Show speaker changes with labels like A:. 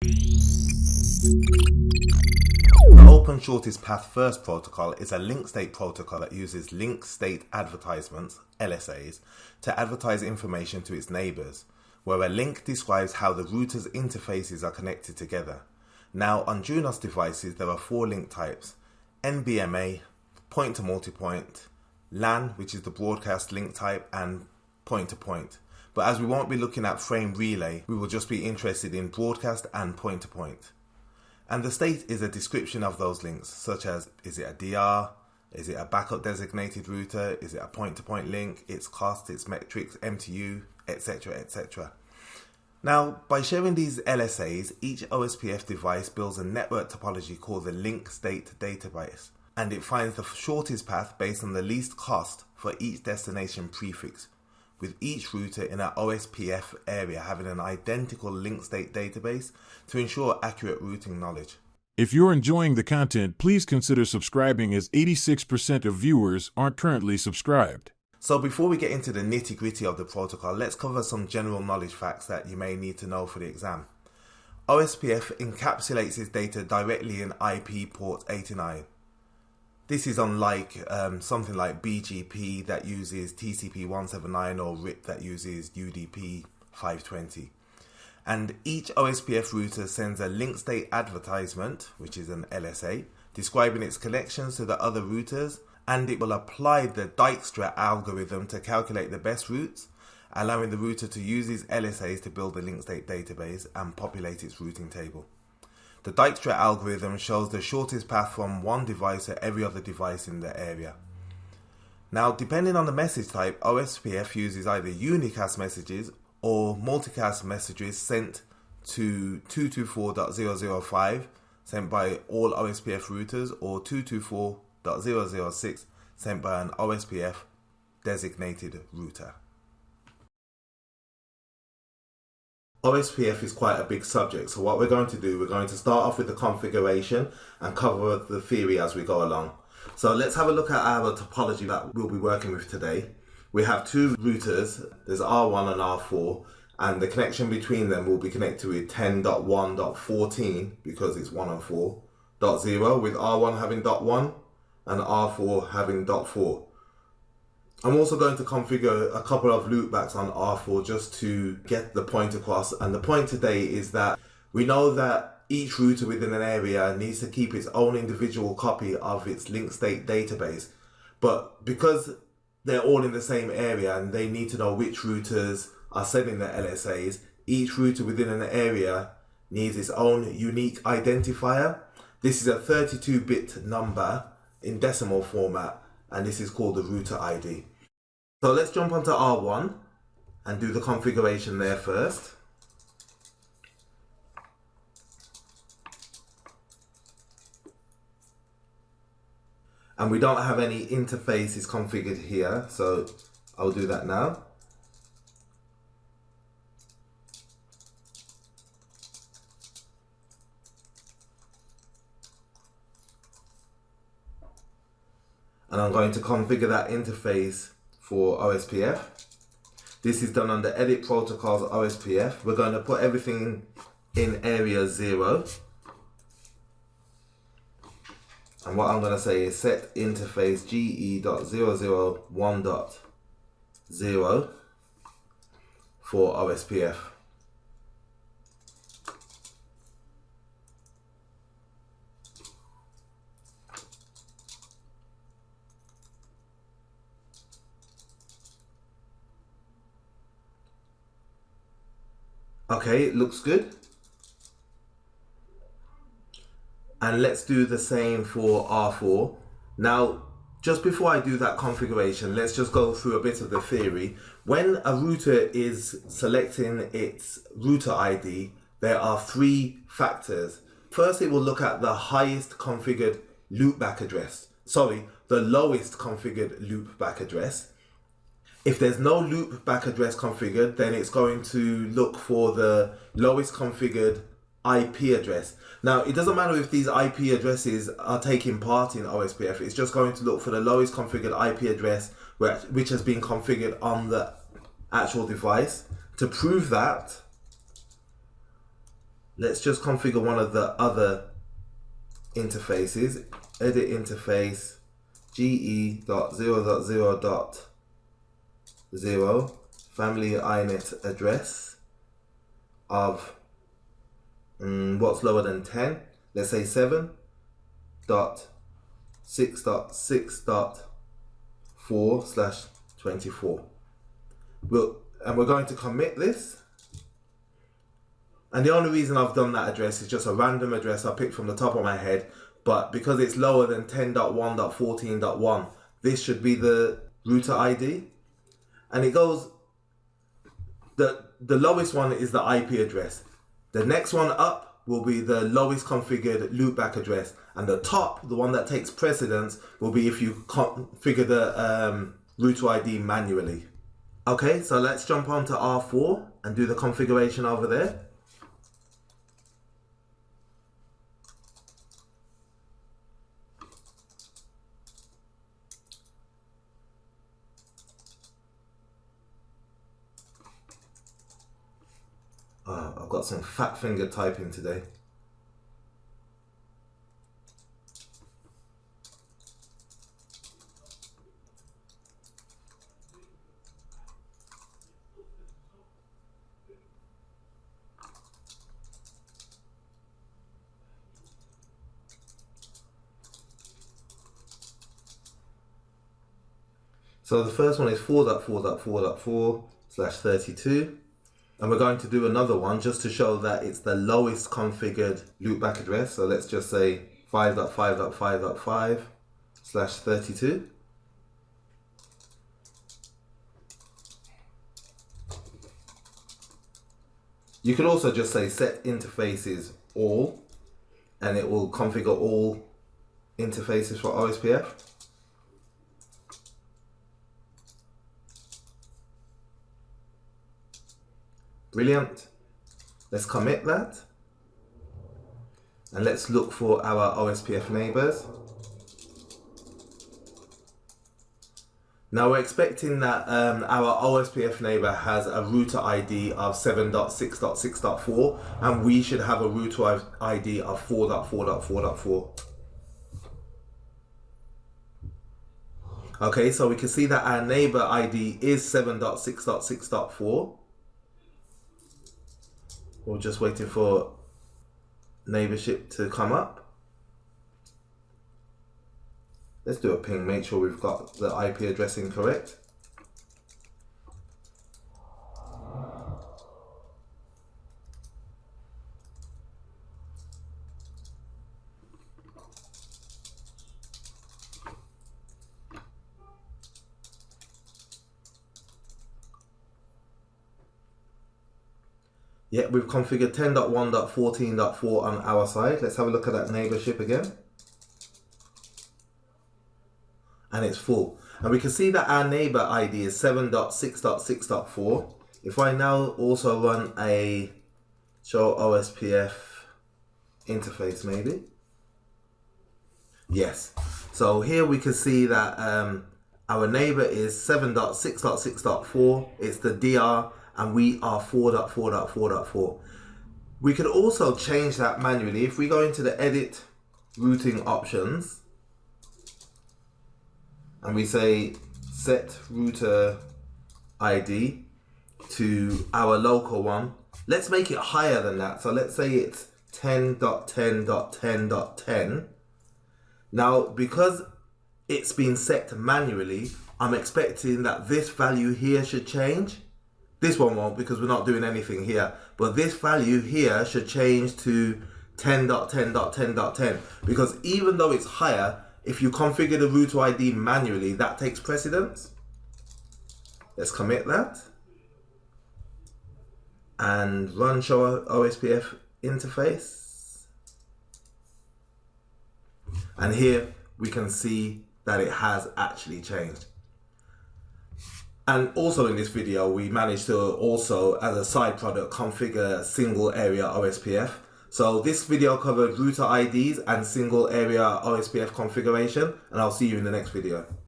A: The Open Shortest Path First protocol is a link state protocol that uses link state advertisements, LSAs, to advertise information to its neighbors, where a link describes how the router's interfaces are connected together. Now, on Junos devices, there are 4 link types: NBMA, point-to-multipoint, LAN, which is the broadcast link type, and point-to-point. But as we won't be looking at frame relay, we will just be interested in broadcast and point-to-point. And the state is a description of those links, such as, is it a DR, is it a backup designated router, is it a point-to-point link, its cost, its metrics, MTU, etc, etc. Now, by sharing these LSAs, each OSPF device builds a network topology called the link state database, and it finds the shortest path based on the least cost for each destination prefix, with each router in our OSPF area having an identical link state database to ensure accurate routing knowledge.
B: If you're enjoying the content, please consider subscribing, as 86% of viewers aren't currently subscribed.
A: So before we get into the nitty-gritty of the protocol, let's cover some general knowledge facts that you may need to know for the exam. OSPF encapsulates its data directly in IP port 89. This is unlike something like BGP that uses TCP 179 or RIP that uses UDP 520. And each OSPF router sends a link state advertisement, which is an LSA, describing its connections to the other routers, and it will apply the Dijkstra algorithm to calculate the best routes, allowing the router to use these LSAs to build a link state database and populate its routing table. The Dijkstra algorithm shows the shortest path from one device to every other device in the area. Now, depending on the message type, OSPF uses either unicast messages or multicast messages sent to 224.005 sent by all OSPF routers, or 224.006 sent by an OSPF designated router. OSPF is quite a big subject, so what we're going to do, we're going to start off with the configuration and cover the theory as we go along. So let's have a look at our topology that we'll be working with today. We have 2 routers, there's R1 and R4, and the connection between them will be connected with 10.1.14 because it's 1 and 4, .0, with R1 having .1 and R4 having .4. I'm also going to configure a couple of loopbacks on R4 just to get the point across. And the point today is that we know that each router within an area needs to keep its own individual copy of its link state database. But because they're all in the same area and they need to know which routers are sending the LSAs, each router within an area needs its own unique identifier. This is a 32-bit number in decimal format, and this is called the router ID. So let's jump onto R1 and do the configuration there first. And we don't have any interfaces configured here, so I'll do that now. And I'm going to configure that interface for OSPF. This is done under Edit Protocols OSPF. We're going to put everything in area 0. And what I'm going to say is set interface GE.001.0 for OSPF. Okay, it looks good. And let's do the same for R4. Now, just before I do that configuration, let's just go through a bit of the theory. When a router is selecting its router ID, there are 3 factors. First, it will look at the highest configured loopback address. The lowest configured loopback address. If there's no loopback address configured, then it's going to look for the lowest configured IP address. Now, it doesn't matter if these IP addresses are taking part in OSPF, it's just going to look for the lowest configured IP address which has been configured on the actual device. To prove that, let's just configure one of the other interfaces. Edit interface ge.0.0.0 family inet address of what's lower than 10. Let's say 7.6.6.4/24. And we're going to commit this. And the only reason I've done that address is just a random address I picked from the top of my head. But because it's lower than 10.1.14.1, this should be the router ID. And it goes, the lowest one is the IP address. The next one up will be the lowest configured loopback address. And the top, the one that takes precedence, will be if you configure the router ID manually. Okay, so let's jump on to R4 and do the configuration over there. I've got some fat finger typing today. So the first one is 4.4.4.4/32. And we're going to do another one just to show that it's the lowest configured loopback address. So let's just say 5.5.5.5/32. You could also just say set interfaces all, and it will configure all interfaces for OSPF. Brilliant. Let's commit that. And let's look for our OSPF neighbors. Now we're expecting that our OSPF neighbor has a router ID of 7.6.6.4, and we should have a router ID of 4.4.4.4. Okay, so we can see that our neighbor ID is 7.6.6.4. We're just waiting for neighborship to come up. Let's do a ping, make sure we've got the IP addressing correct. Yeah, we've configured 10.1.14.4 on our side. Let's have a look at that neighborship again. And it's full. And we can see that our neighbor ID is 7.6.6.4. If I now also run a show OSPF interface maybe. Yes. So here we can see that our neighbor is 7.6.6.4. It's the DR, and we are 4.4.4.4. We could also change that manually. If we go into the edit routing options and we say set router ID to our local one, let's make it higher than that. So let's say it's 10.10.10.10. Now, because it's been set manually, I'm expecting that this value here should change. This one won't, because we're not doing anything here. But this value here should change to 10.10.10.10. Because even though it's higher, if you configure the router ID manually, that takes precedence. Let's commit that. And run show OSPF interface. And here we can see that it has actually changed. And also in this video, we managed to also, as a side product, configure single area OSPF. So this video covered router IDs and single area OSPF configuration, and I'll see you in the next video.